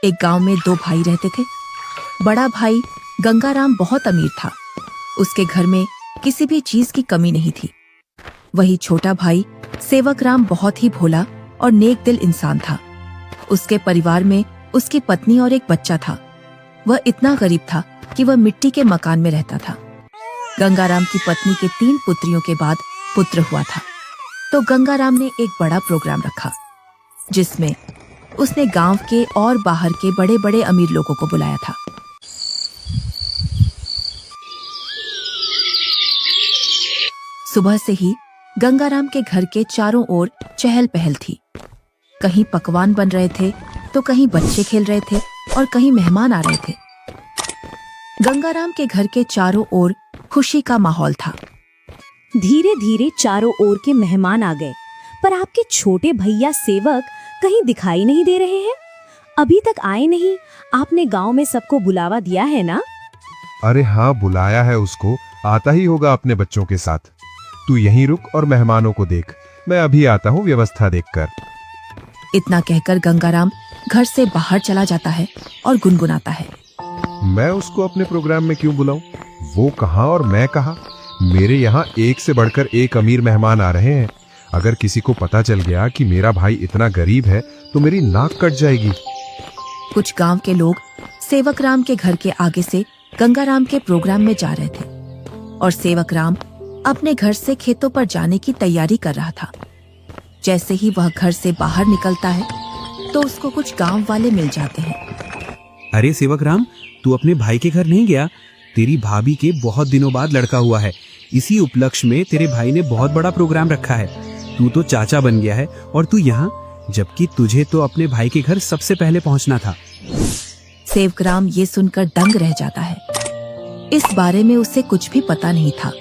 एक गांव में दो भाई रहते थे। बड़ा भाई गंगाराम बहुत अमीर था। उसके घर में किसी भी चीज की कमी नहीं थी। वही छोटा भाई सेवकराम बहुत ही भोला और नेक दिल इंसान था। उसके परिवार में उसकी पत्नी और एक बच्चा था। वह इतना गरीब था कि वह मिट्टी के मकान में रहता था। गंगाराम की पत्नी के 3 पुत्रियों के बाद पुत्र हुआ था, तो गंगाराम ने एक बड़ा प्रोग्राम रखा, जिसमें उसने गांव के और बाहर के बड़े बड़े अमीर लोगों को बुलाया था। सुबह से ही गंगाराम के घर के चारों ओर चहल पहल थी। कहीं पकवान बन रहे थे, तो कहीं बच्चे खेल रहे थे और कहीं मेहमान आ रहे थे। गंगाराम के घर के चारों ओर खुशी का माहौल था। धीरे धीरे चारों ओर के मेहमान आ गए, पर आपके छोटे भैया सेवक कहीं दिखाई नहीं दे रहे हैं। अभी तक आए नहीं। आपने गांव में सबको बुलावा दिया है ना? अरे हाँ, बुलाया है उसको। आता ही होगा अपने बच्चों के साथ। तू यहीं रुक और मेहमानों को देख। मैं अभी आता हूँ व्यवस्था देखकर। इतना कहकर गंगाराम घर से बाहर चला जाता है और गुनगुनाता है, मैं उसको अपने प्रोग्राम में क्यों बुलाऊं? वो कहाँ और मैं कहाँ? मेरे यहाँ एक से बढ़कर एक अमीर मेहमान आ रहे हैं। अगर किसी को पता चल गया कि मेरा भाई इतना गरीब है तो मेरी नाक कट जाएगी। कुछ गांव के लोग सेवकराम के घर के आगे से गंगाराम के प्रोग्राम में जा रहे थे और सेवकराम अपने घर से खेतों पर जाने की तैयारी कर रहा था। जैसे ही वह घर से बाहर निकलता है तो उसको कुछ गांव वाले मिल जाते हैं। अरे सेवकराम, तू अपने भाई के घर नहीं गया? तेरी भाभी के बहुत दिनों बाद लड़का हुआ है। इसी उपलक्ष्य में तेरे भाई ने बहुत बड़ा प्रोग्राम रखा है। तू तो चाचा बन गया है और तू यहाँ, जबकि तुझे तो अपने भाई के घर सबसे पहले पहुँचना था। सेवकराम ये सुनकर दंग रह जाता है। इस बारे में उसे कुछ भी पता नहीं था,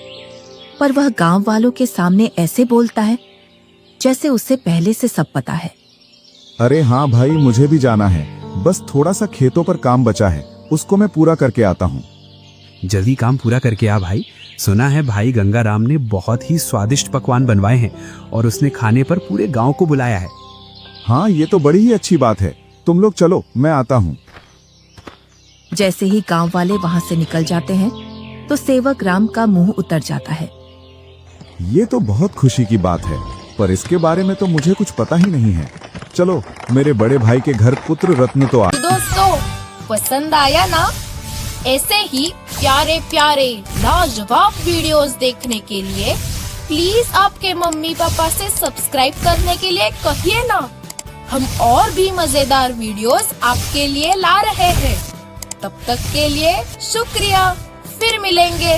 पर वह गांव वालों के सामने ऐसे बोलता है जैसे उसे पहले से सब पता है। अरे हाँ भाई, मुझे भी जाना है। बस थोड़ा सा खेतों पर काम बचा है, उसको मैं पूरा करके आता हूँ। जल्दी काम पूरा करके आ भाई। सुना है भाई गंगाराम ने बहुत ही स्वादिष्ट पकवान बनवाए हैं और उसने खाने पर पूरे गांव को बुलाया है। हाँ, ये तो बड़ी ही अच्छी बात है। तुम लोग चलो, मैं आता हूँ। जैसे ही गांव वाले वहां से निकल जाते हैं तो सेवकराम का मुंह उतर जाता है। ये तो बहुत खुशी की बात है, पर इसके बारे में तो मुझे कुछ पता ही नहीं है। चलो, मेरे बड़े भाई के घर पुत्र रत्न तो आ। दोस्तों, पसंद आया ना? ऐसे ही प्यारे प्यारे लाजवाब वीडियोस देखने के लिए प्लीज आपके मम्मी पापा से सब्सक्राइब करने के लिए कहिए ना। हम और भी मजेदार वीडियोस आपके लिए ला रहे हैं। तब तक के लिए शुक्रिया। फिर मिलेंगे।